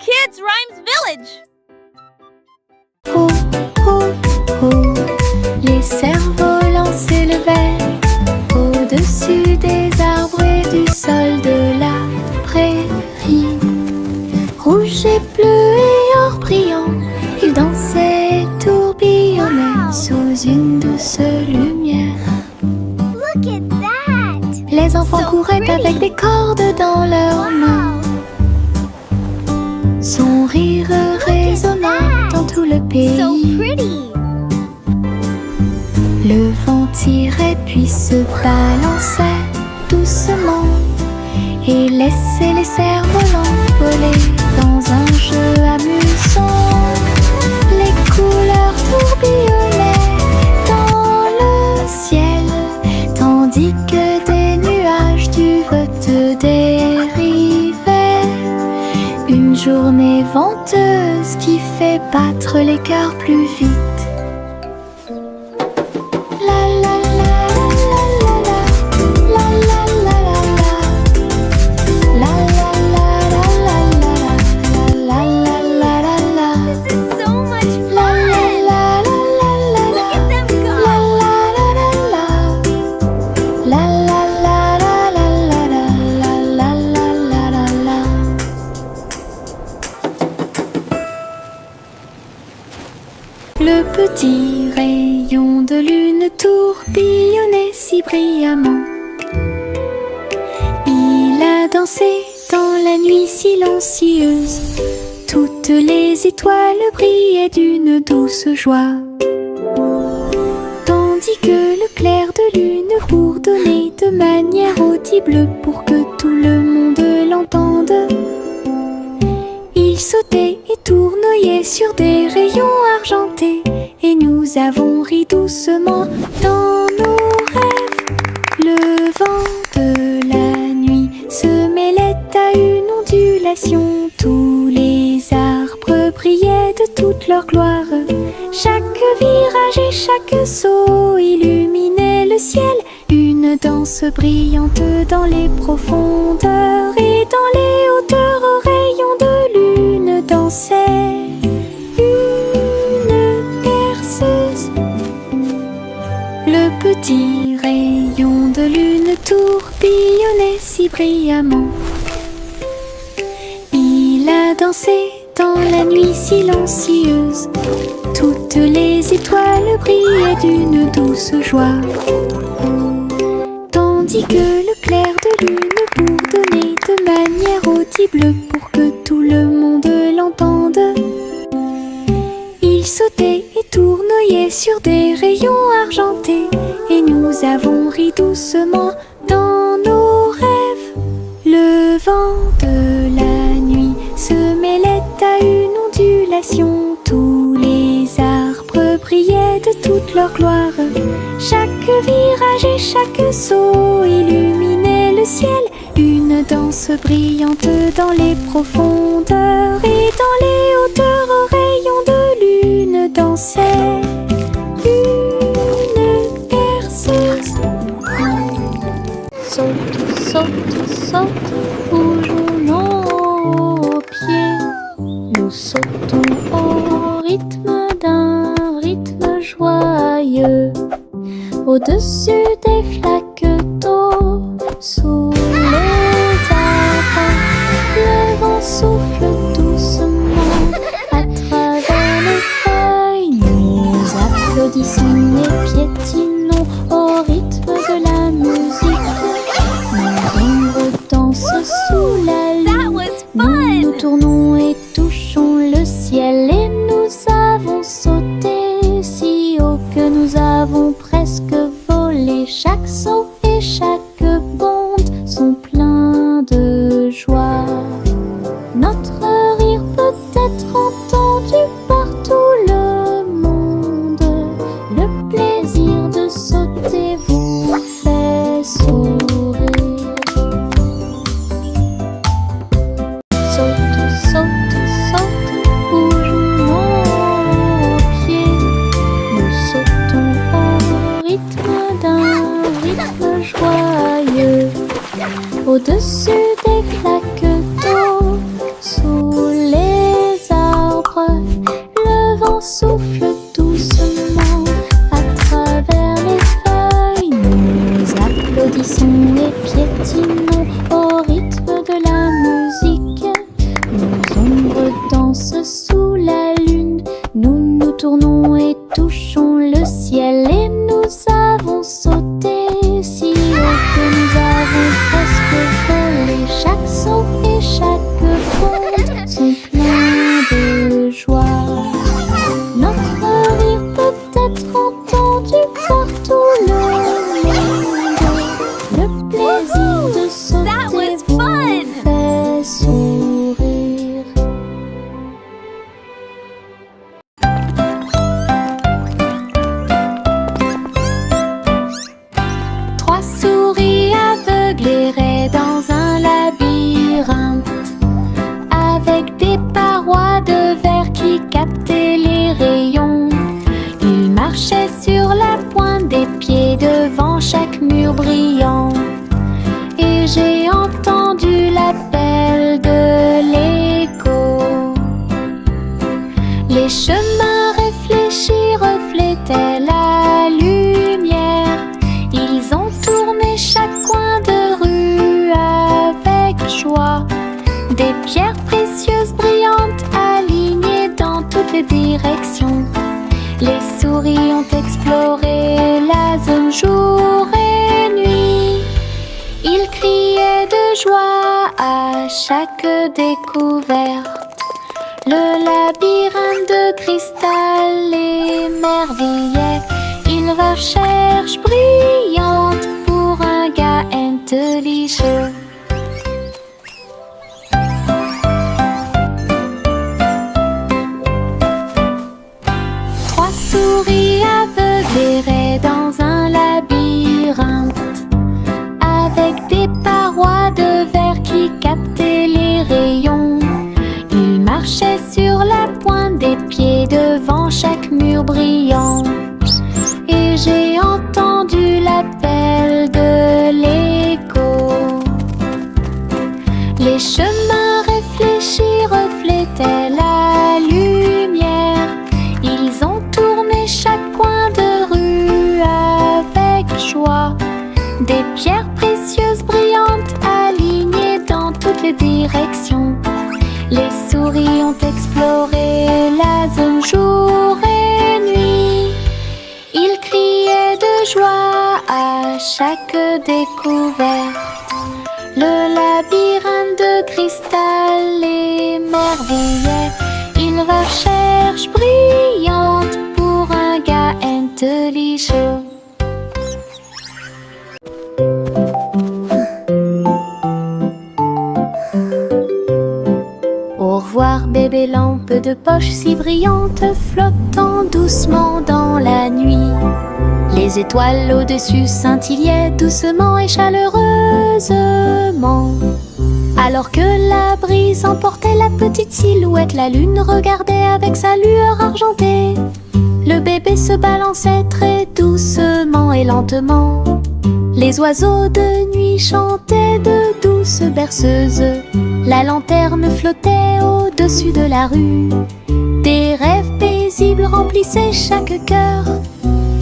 Kids Rhymes Village. Oh, oh, oh, les cerfs-volants s'élevaient au-dessus des arbres et du sol de la prairie. Rouge et bleu et or brillant, ils dansaient et tourbillonnaient sous une douce lumière. Look at that! Les enfants couraient avec des cordes dans leurs mains. Son rire résonnant dans tout le pays. So pretty! Le vent tirait puis se balançait doucement et laissait les cerfs-volants voler dans un jeu amusant. Les couleurs tourbillonnaient dans le ciel, tandis que des nuages du vote dérivaient. Une journée venteuse qui fait battre les cœurs plus vite. Le petit rayon de lune tourbillonnait si brillamment. Il a dansé dans la nuit silencieuse. Toutes les étoiles brillaient d'une douce joie, tandis que le clair de lune bourdonnait de manière audible pour que tout le monde l'entende. Il sautait et tournoyait sur des rayons argentés, et nous avons ri doucement dans nos rêves. Le vent de la nuit se mêlait à une ondulation. Tous les arbres brillaient de toute leur gloire. Chaque virage et chaque saut illuminait le ciel. Une danse brillante dans les profondeurs, et dans les hauteurs aux rayons de lune dansait une berceuse. Le petit rayon de lune tourbillonnait si brillamment. Il a dansé dans la nuit silencieuse. Toutes les étoiles brillaient d'une douce joie, tandis que le clair de lune bourdonnait de manière audible pour que tout le monde l'entende. Il sautait et tournoyait sur des rayons argentés, et nous avons ri doucement dans nos rêves. Le vent de la nuit se mêlait à une ondulation. Tous les arbres brillaient de toute leur gloire. Chaque virage et chaque saut illuminait le ciel. Une danse brillante dans les profondeurs, et dans les hauteurs aux rayons de lune dansait une berceuse. Saute, saute, saute, bougeons nos pieds. Nous sautons au rythme d'un rythme joyeux, au-dessus des flaques d'eau, sous les arbres. Le vent souffle doucement à travers les feuilles. Nous applaudissons et piétinons au rythme de la musique. Nos ombres dansent sous la lune. Nous tournons et touchons le ciel, et nous avons sauté si haut que nous avons presque volé. des parois de verre qui captaient les rayons. Il marchait sur la pointe des pieds devant chaque mur brillant. Et j'ai entendu l'appel de l'écho. Les chemins réfléchis reflétaient la lumière. Ils ont tourné chaque coin de rue avec joie. Des pierres précieuses brillantes alignées dans toutes les directions. Les souris ont exploré la zone jour et nuit. Ils criaient de joie à chaque découverte. Le labyrinthe de cristal l'émerveillait. Ils recherchent brillante pour un gars intelligent. Trois souris aveugles erraient dans un labyrinthe avec des parois de verre qui captaient les rayons. Ils marchaient sur la pointe des pieds devant chaque mur brillant. Et j'ai entendu l'appel de l'écho. Les chemins réfléchis reflétaient la lumière. Ils ont tourné chaque coin de rue avec joie. Des pierres précieuses brillantes alignées dans toutes les directions. Les souris ont exploré la zone jour et nuit. Ils criaient de joie à chaque découverte. Le labyrinthe de cristal l'émerveillait. Ils recherchent brillante pour un gars intelligent. Au revoir bébé lampe de poche si brillante, flottant doucement dans la nuit. Les étoiles au-dessus scintillaient doucement et chaleureusement. Alors que la brise emportait la petite silhouette, la lune regardait avec sa lueur argentée. Le bébé se balançait très doucement et lentement. Les oiseaux de nuit chantaient de douces berceuses. La lanterne flottait au-dessus de la rue. Des rêves paisibles remplissaient chaque cœur,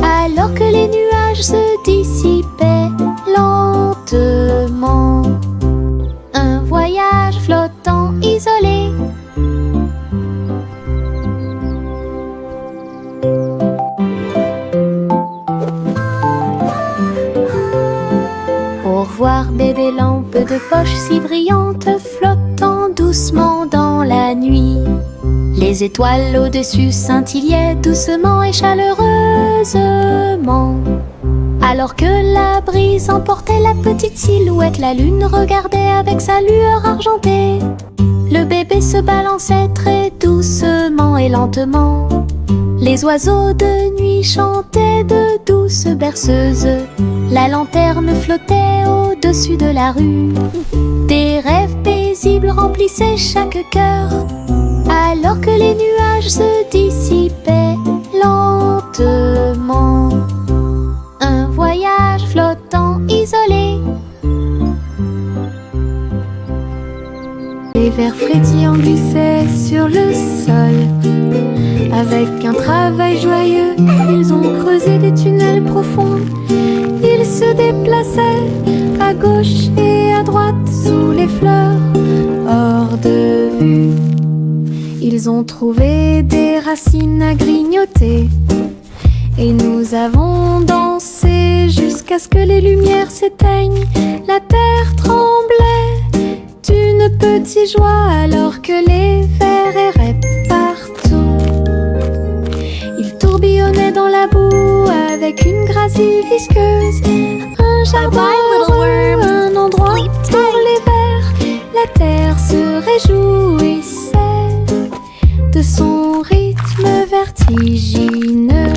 alors que les nuages se dissipaient lentement. Un voyage flottant isolé. Au revoir bébé lampe de poche si brillante, flottant doucement dans la nuit. Les étoiles au-dessus scintillaient doucement et chaleureusement. Alors que la brise emportait la petite silhouette, la lune regardait avec sa lueur argentée. Le bébé se balançait très doucement et lentement. Les oiseaux de nuit chantaient de douces berceuses. La lanterne flottait au-dessus de la rue. Des rêves paisibles remplissaient chaque cœur, alors que les nuages se dissipaient lentement. Un voyage flottant isolé. Les vers frétillants glissaient sur le sol. Avec un travail joyeux, ils ont creusé des tunnels profonds. Ils se déplaçaient à gauche et à droite sous les fleurs, hors de vue. Ils ont trouvé des racines à grignoter. Et nous avons dansé jusqu'à ce que les lumières s'éteignent. La terre tremblait d'une petite joie alors que les vers erraient partout. Ils tourbillonnaient dans la boue avec une gracie visqueuse. Un jardin heureux, un endroit pour les vers. La terre se réjouissait de son rythme vertigineux.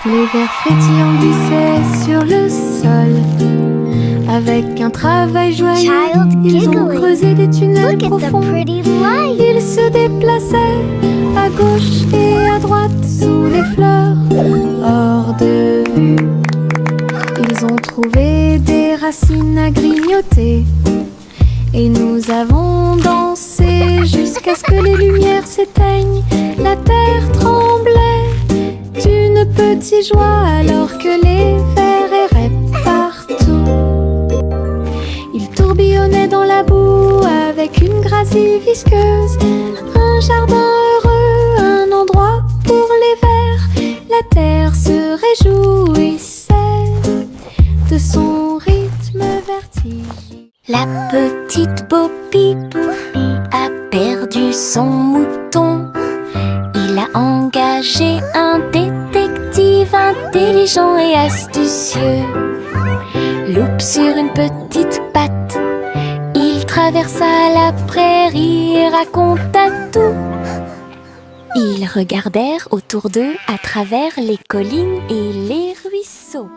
Les vers frétillants glissaient sur le sol. Avec un travail joyeux, Child ils ont giggling. creusé des tunnels Look at the profonds. pretty light. Ils se déplaçaient à gauche et à droite sous les fleurs, hors de vue. Ils ont trouvé des racines à grignoter et nous avons dansé jusqu'à ce que les lumières s'éteignent. La terre tremblait d'une petite joie alors que les vers erraient partout. Ils tourbillonnaient dans la boue avec une gracie visqueuse. Un jardin heureux, un endroit pour les vers. La terre se réjouissait de son rythme vertigineux. La petite Bo Peep a perdu son mouton. Il a engagé un détective intelligent et astucieux. Loup sur une petite patte, il traversa la prairie et raconta tout. Ils regardèrent autour d'eux à travers les collines et les ruisseaux,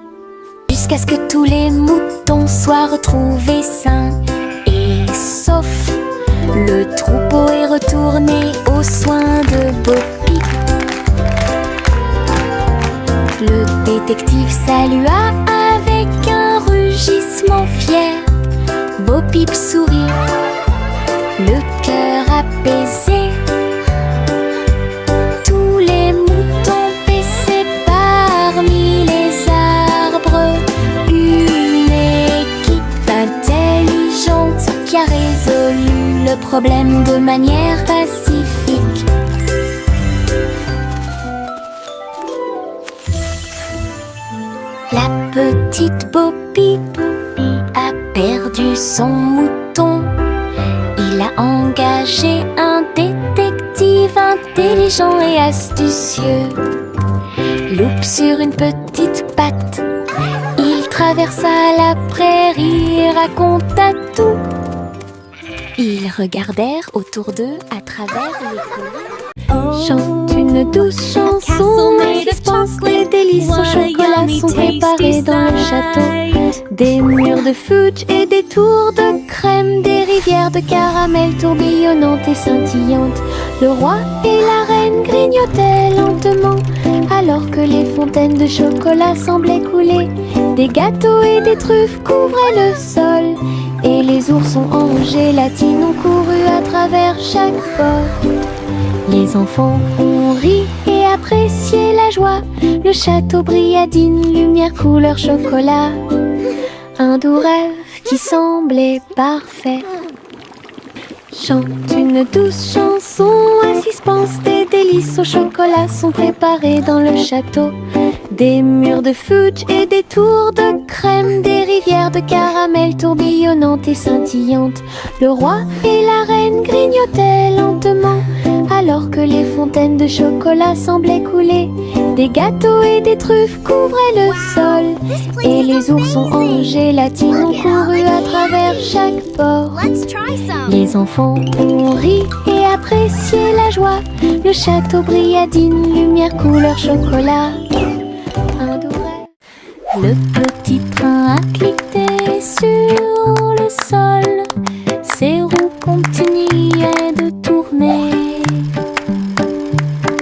jusqu'à ce que tous les moutons soient retrouvés sains et saufs. Le troupeau est retourné aux soins de Bo Peep. Le détective salua avec un rugissement fier. Bo Peep sourit, le cœur apaisé. Tous les moutons paissaient parmi les arbres. Une équipe intelligente qui a résolu le problème de manière pacifique. La petite Bo Peep a perdu son mouton. Il a engagé un détective intelligent et astucieux. Loup sur une petite patte, il traversa la prairie et raconta tout. Ils regardèrent autour d'eux à travers les collines. Chante une douce chanson, mais les délices au chocolat sont préparés dans le château. Des murs de fudge et des tours de crème, des rivières de caramel tourbillonnantes et scintillantes. Le roi et la reine grignotaient lentement, alors que les fontaines de chocolat semblaient couler. Des gâteaux et des truffes couvraient le sol, et les oursons en gélatine ont couru à travers chaque porte. Les enfants ont ri et apprécié la joie. Le château brilla d'une lumière couleur chocolat. Un doux rêve qui semblait parfait. Chante une douce chanson, un suspense, des délices au chocolat sont préparés dans le château. Des murs de fudge et des tours de crème, des rivières de caramel tourbillonnantes et scintillantes. Le roi et la reine grignotaient lentement, alors que les fontaines de chocolat semblaient couler. Des gâteaux et des truffes couvraient le sol, et les oursons en gélatine ont couru à travers chaque porte. Les enfants ont ri et apprécié la joie. Le château brilla d'une lumière couleur chocolat. Un doux rêve. Le petit train a cliqué sur le sol. Ses roues continuaient de tourner.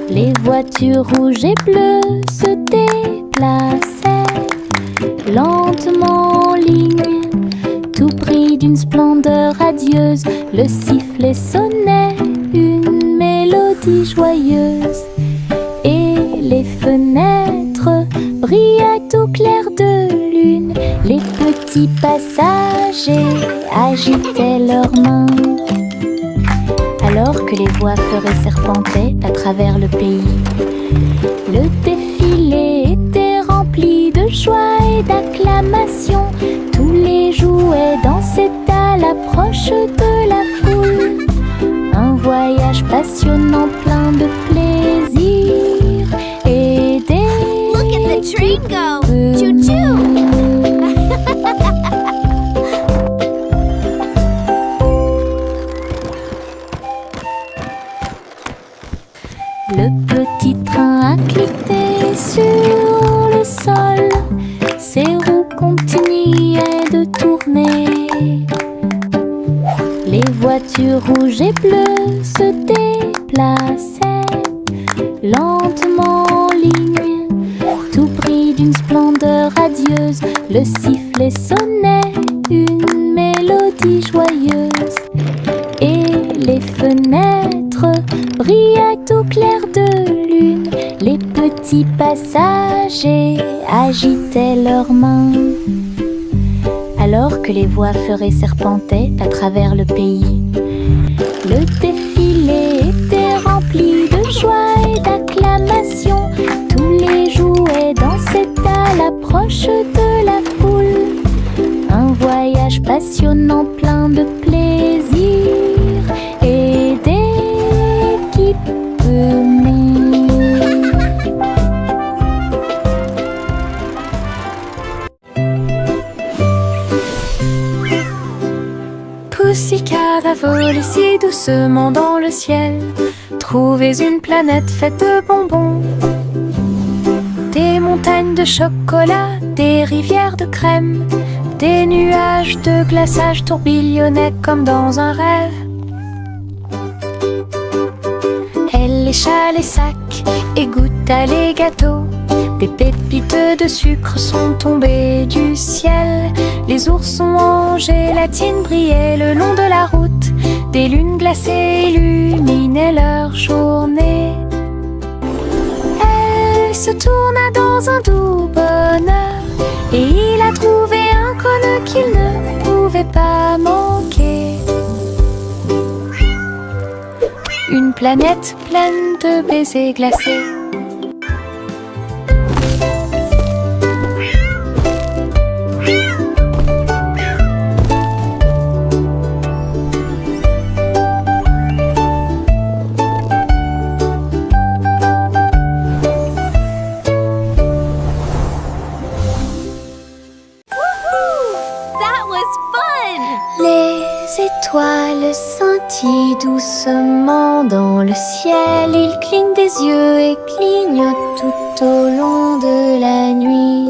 Les voitures rouges et bleues se déplaçaient lentement en ligne, tout pris d'une splendeur radieuse. Le sifflet sonnait une mélodie joyeuse, et les fenêtres brillaient au clair de lune. Les petits passagers agitaient leurs mains, alors que les voitures serpentaient à travers le pays. Le défilé était rempli de joie et d'acclamations. Tous les jouets dansaient à l'approche de la foule. Un voyage passionnant plein de plaisir et des... Look at the train go! Choo-choo! Le petit train a cliqué sur le sol. Ses roues continuaient de tourner. Les voitures rouges et bleues se déplaçaient lentement en ligne, tout pris d'une splendeur radieuse. Le sifflet sonnait une mélodie joyeuse, et les fenêtres brillaient au clair de lune. Les petits passagers agitaient leurs mains, alors que les voix feuraient serpentaient à travers le pays. Le défilé était rempli de joie et d'acclamations. Tous les jouets dansaient à l'approche de la foule. Un voyage passionnant plein de plaisir et d'équipements. Pussycat va voler si doucement dans le ciel. Trouvez une planète faite de bonbons, des montagnes de chocolat, des rivières de crème, des nuages de glaçage tourbillonnaient comme dans un rêve. Elle lécha les sacs et goûta les gâteaux. Des pépites de sucre sont tombées du ciel. Les oursons en gélatine brillaient le long de la route. Des lunes glacées illuminaient leur journée. Elle se tourna dans un doux bonheur, et il a trouvé un cône qu'il ne pouvait pas manquer. Une planète pleine de baisers glacés. Les étoiles scintillent doucement dans le ciel. Ils clignent des yeux et clignotent tout au long de la nuit.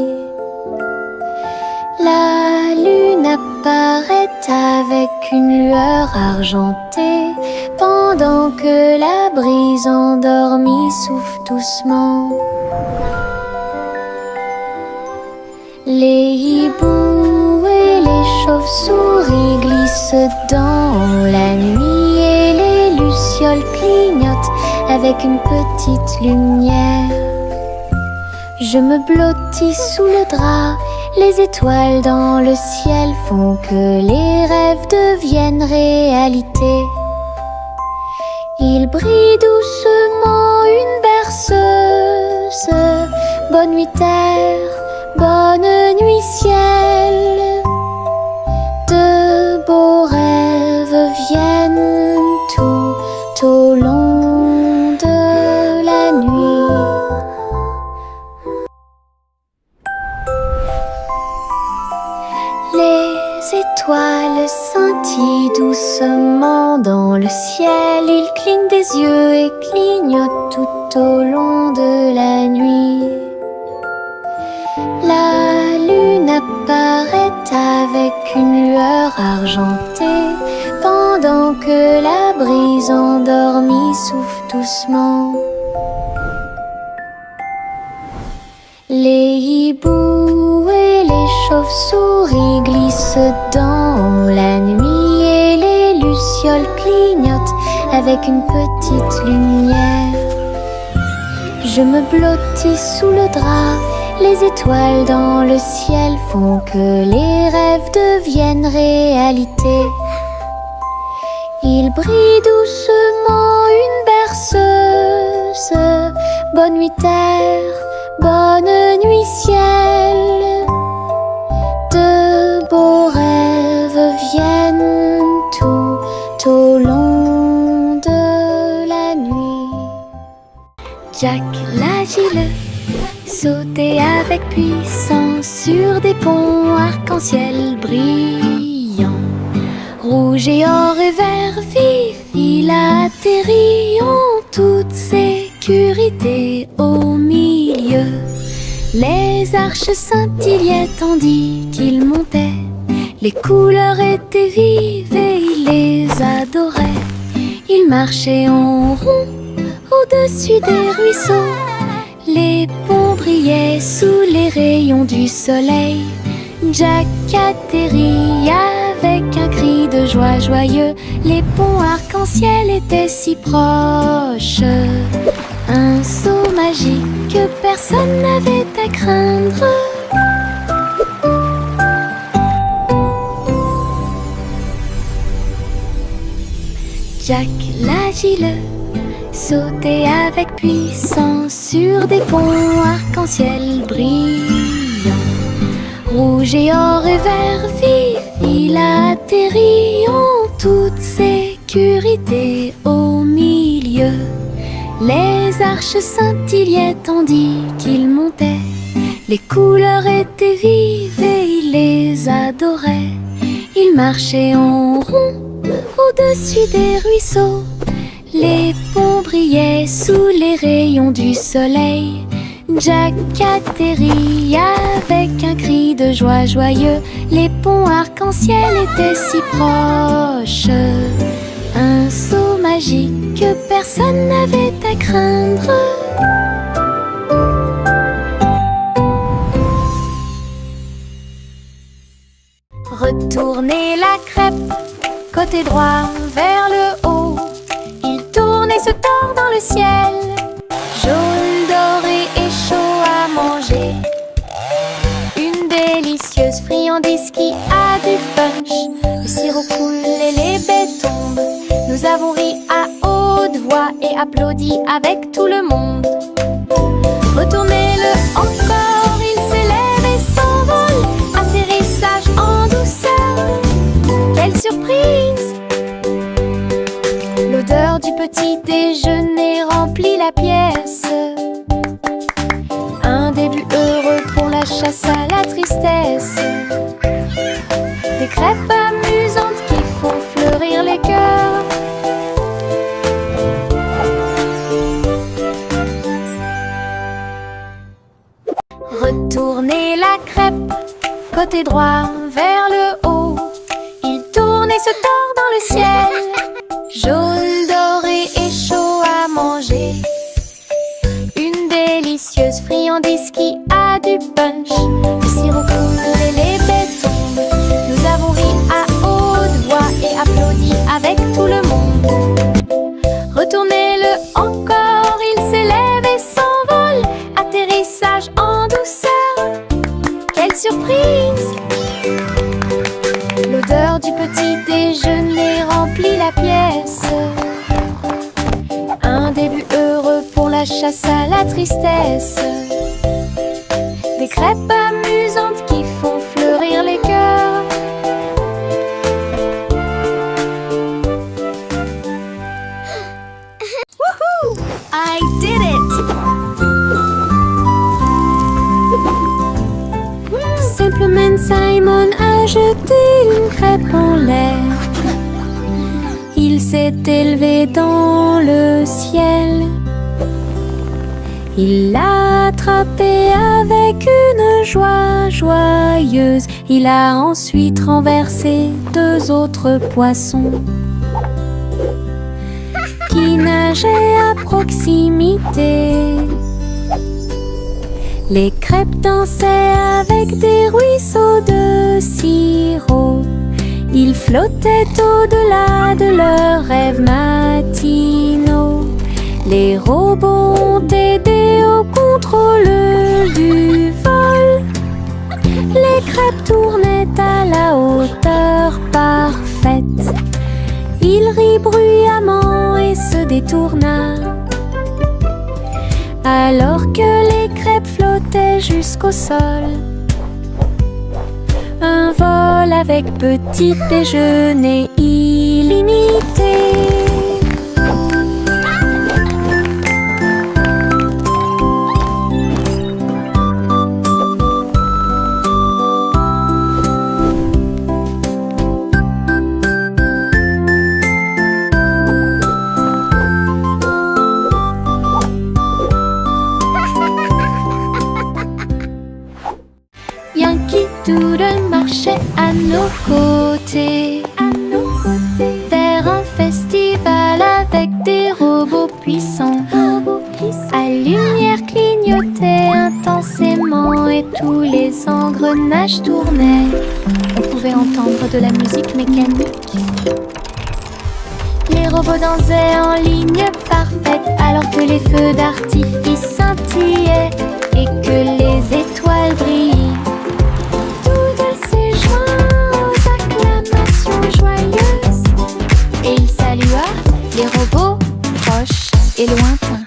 La lune apparaît avec une lueur argentée, pendant que la brise endormie souffle doucement. Les hiboux et les chauves-souris glissent dans la nuit, et les lucioles clignotent avec une petite lumière. Je me blottis sous le drap, les étoiles dans le ciel font que les rêves deviennent réalité. Il brille doucement une berceuse. Bonne nuit terre, bonne nuit ciel. De beaux rêves viennent tout au long de la nuit. Les étoiles scintillent doucement dans le ciel. Ils clignent des yeux et clignotent tout au long de la nuit. La lune apparaît avec une lueur argentée, pendant que la brise endormie souffle doucement. Les hiboux et les chauves-souris glissent dans la nuit, et les lucioles clignotent avec une petite lumière. Je me blottis sous le drap, les étoiles dans le ciel font que les rêves deviennent réalité. Il brille doucement une berceuse. Bonne nuit terre, bonne nuit ciel. De beaux rêves viennent tout au long de la nuit. Jack l'agile sautait avec puissance sur des ponts arc-en-ciel brillants. Rouge et or et vert vif, il atterrit en toute sécurité au milieu. Les arches scintillaient tandis qu'il montait, les couleurs étaient vives et il les adorait. Ils marchaient en rond au-dessus des ruisseaux. Les ponts brillaient sous les rayons du soleil. Jack atterrit avec un cri de joie joyeux. Les ponts arc-en-ciel étaient si proches. Un saut magique que personne n'avait à craindre. Jack l'agile sautait avec puissance sur des ponts arc-en-ciel brillants. Rouge et or et vert vif, il atterrit en toute sécurité au milieu. Les arches scintillaient tandis qu'il montait. Les couleurs étaient vives et il les adorait. Il marchait en rond au-dessus des ruisseaux. Les ponts brillaient sous les rayons du soleil. Jack atterrit avec un cri de joie joyeux. Les ponts arc-en-ciel étaient si proches. Un saut magique que personne n'avait à craindre. Retournez la crêpe, côté droit vers le haut. Il tourne et se tord dans le ciel. Jaune, doré et chaud à manger. Une délicieuse friandise qui a du punch. Le sirop coule et les baies tombent. Nous avons ri à haute voix et applaudi avec tout le monde. Retournez-le encore, il s'élève et s'envole. Atterrissage en douceur, quelle surprise! L'odeur du petit déjeuner remplit la pièce. Un début heureux pour la chasse à la tristesse. Des crêpes amusantes qui font fleurir les cœurs. Retournez la crêpe, côté droit vers le haut. Il tourne et se tord dans le ciel. Jaune, doré et chaud à manger. Une délicieuse friandise qui a du punch. Le sirop coule et les baies tombent. Nous avons ri à haute voix et applaudi avec tout le monde. Retournez-le encore, il s'élève et s'envole. Atterrissage en douceur, quelle surprise! L'odeur du petit déjeuner remplit la pièce. Un début heureux pour la chasse à la tristesse. Des crêpes amusantes qui font fleurir les cœurs. Woohoo! I did it! Simplement Simon a jeté une crêpe en l'air. Il s'est élevé dans le ciel. Il l'a attrapé avec une joie joyeuse. Il a ensuite renversé 2 autres poissons qui nageaient à proximité. Les crêpes dansaient avec des ruisseaux de sirop. Ils flottaient au-delà de leurs rêves matinaux. Les robots ont aidé au contrôle du vol. Les crêpes tournaient à la hauteur parfaite. Il rit bruyamment et se détourna. Alors que les crêpes flottaient jusqu'au sol. Un vol avec petit déjeuner illimité. Yankee Doodle marchait à nos côtés. À nos côtés. engrenages tournaient. On pouvait entendre de la musique mécanique. Les robots dansaient en ligne parfaite, alors que les feux d'artifice scintillaient et que les étoiles brillaient. Doodle s'est joint aux acclamations joyeuses et il salua les robots proches et lointains.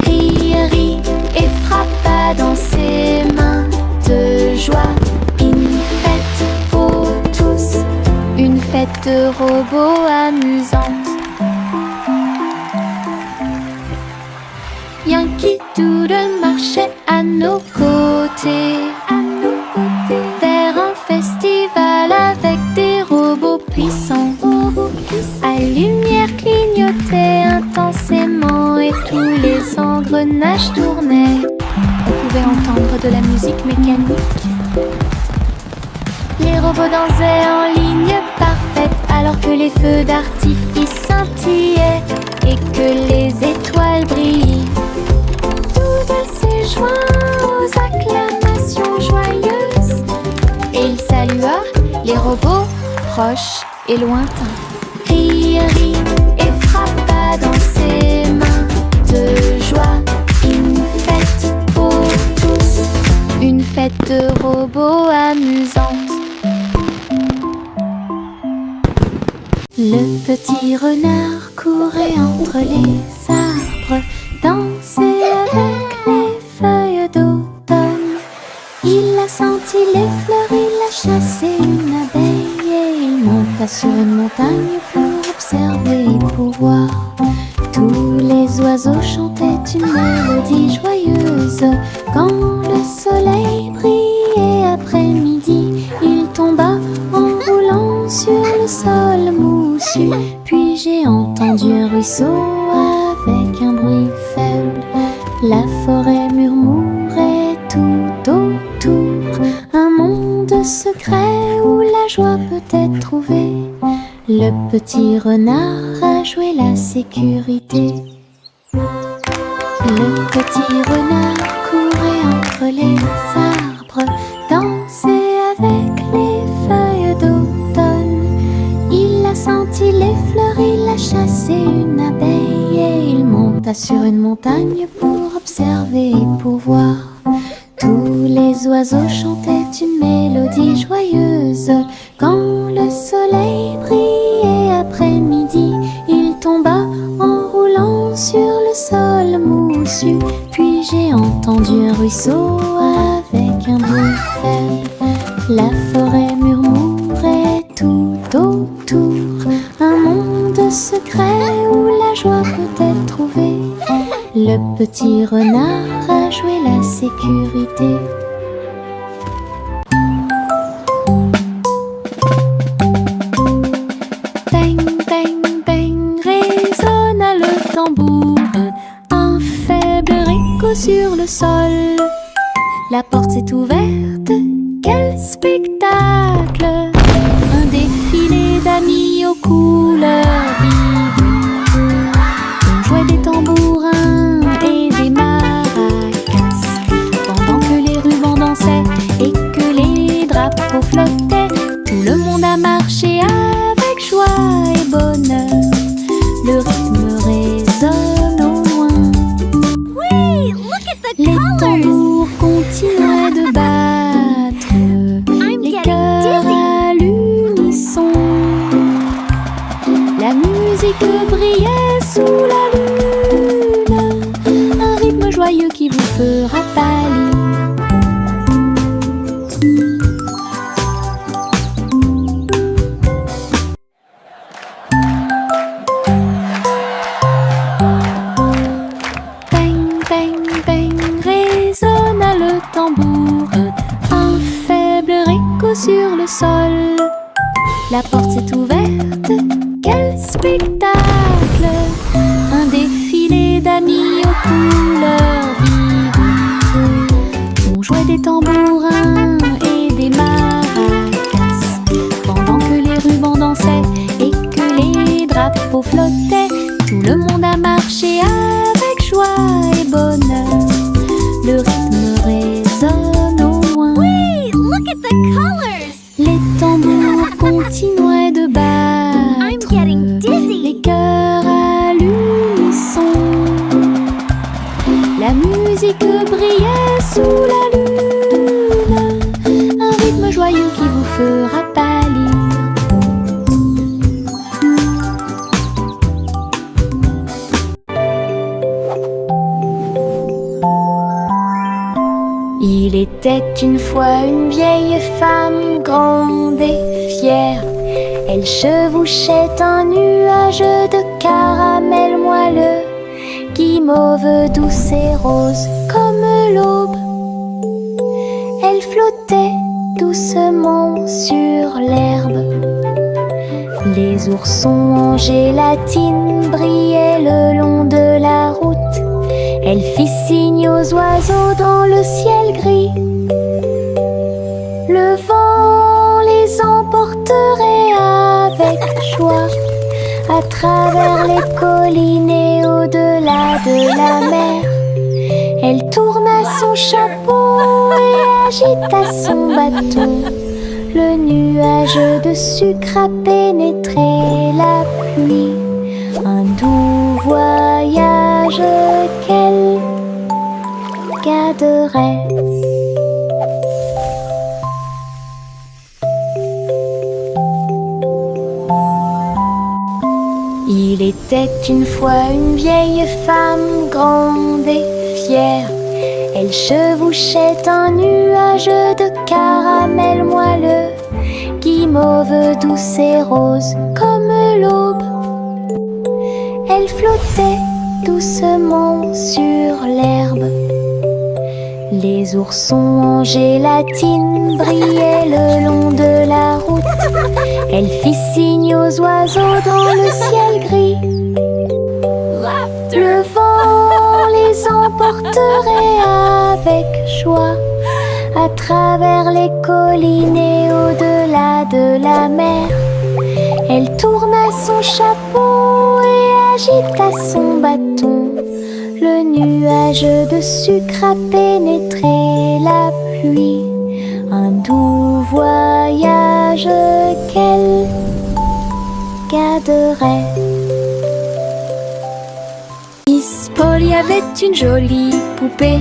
Rit et frappa dans ses mains de joie. Une fête pour tous, une fête de robots amusante. Yankee Doodle marchait à nos côtés, vers un festival avec des robots puissants. À lumière clignotait intensément et tous les engrenages tournaient. On pouvait entendre de la musique mécanique. Les robots dansaient en ligne parfaite, alors que les feux d'artifice scintillaient et que les étoiles brillaient. Doodle s'est joint aux acclamations joyeuses et il salua les robots proches et lointains. Rit et frappa dans ses mains de joie. Une fête pour tous, une fête de robots amusante. Le petit renard courait entre les arbres, dansait avec les feuilles d'automne. Il a senti les fleurs, il a chassé une abeille et il monta sur une montagne pour observer et pour voir. Tous les oiseaux chantaient une mélodie joyeuse. Quand le soleil brillait après-midi, il tomba en roulant sur le sol moussu. Puis j'ai entendu un ruisseau avec un bruit faible. La forêt murmurait tout autour, un monde secret où la joie peut être trouvée. Le petit renard a joué la sécurité. Le petit renard courait entre les arbres, dansait avec les feuilles d'automne. Il a senti les fleurs, il a chassé une abeille et il monta sur une montagne pour observer et pour voir. Tous les oiseaux chantaient une mélodie joyeuse. Quand le soleil brillait après-midi, il tomba en roulant sur le sol moussu. Puis j'ai entendu un ruisseau avec un bruit faible. La forêt murmurait tout autour, un monde secret où la joie peut être trouvée. Le petit renard a joué la sécurité. Bang, bang, bang, résonna le tambour. Un faible écho sur le sol. La porte s'est ouverte, quel spectacle! Un défilé d'amis aux couleurs vives. On jouait des tambourins et des maracas, pendant que les rubans dansaient et que les drapeaux flottaient. Tout le monde a marché avec joie et bonheur. Le rythme résonne au loin. Wait, look at the Les colors! tambours continuaient de battre, les cœurs à l'unisson. La musique brillait sous la lune, un rythme joyeux qui vous fera pâlir. Bang, bang, bang, résonna le tambour. Un faible écho sur le sol. La porte s'est ouverte, quel spectacle! Un défilé d'amis aux couleurs vives. On jouait des tambourins et des maracas, pendant que les rubans dansaient et que les drapeaux flottaient. Tout le monde a marché avec joie et bonheur. Le rythme résonne au loin. Wait, look at the colors! Il était une fois une vieille femme grande et fière. Elle chevauchait un nuage de caramel moelleux, guimauve douce et rose comme l'aube. Elle flottait doucement sur l'herbe. Les oursons en gélatine brillaient le long de la route. Elle fit signe aux oiseaux dans le ciel gris. Le vent les emporterait avec joie à travers les collines et au-delà de la mer. Elle tourna son chapeau et agita son bâton. Le nuage de sucre a pénétré la pluie. Un doux voyage qu'elle garderait. Il était une fois une vieille femme grande et fière. Elle chevauchait un nuage de caramel moelleux, guimauve douce et rose comme l'aube. Elle flottait doucement sur l'herbe. Les oursons en gélatine brillaient le long de la route. Elle fit signe aux oiseaux dans le ciel gris. Le vent les emporterait avec joie à travers les collines et au-delà de la mer. Elle tourna son chapeau et agita son bâton. Le nuage de sucre a pénétré la pluie. Un doux voyage qu'elle garderait. Miss Polly avait une jolie poupée.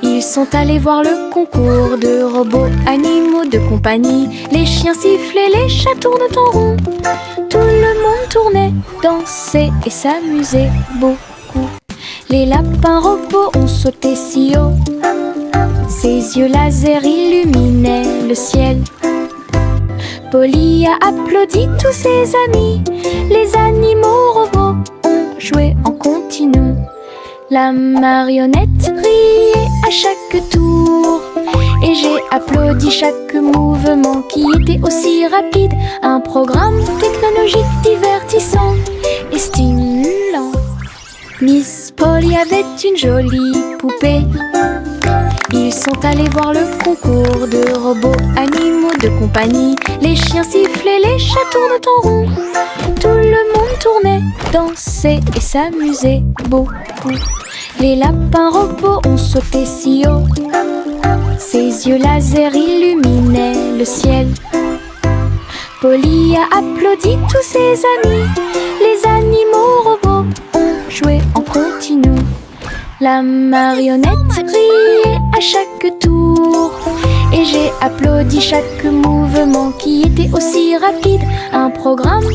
Ils sont allés voir le concours de robots animaux de compagnie. Les chiens sifflaient, les chats tournent en rond. Tout le monde tournait, dansait et s'amusait beaucoup. Les lapins robots ont sauté si haut. Ses yeux laser illuminaient le ciel. Polly a applaudi tous ses amis. Les animaux robots ont joué en continu. La marionnette riait à chaque tour et j'ai applaudi chaque mouvement qui était aussi rapide. Un programme technologique divertissant et stimulant. Miss Polly avait une jolie poupée. Ils sont allés voir le concours de robots animaux de compagnie. Les chiens sifflaient, les chats tournent en rond. Tout le monde tournait, dansait et s'amusait beaucoup. Les lapins robots ont sauté si haut. Ses yeux laser illuminaient le ciel. Polly a applaudi tous ses amis. Les animaux robots ont joué en continu. La marionnette riait à chaque tour et j'ai applaudi chaque mouvement qui était aussi rapide. Un programme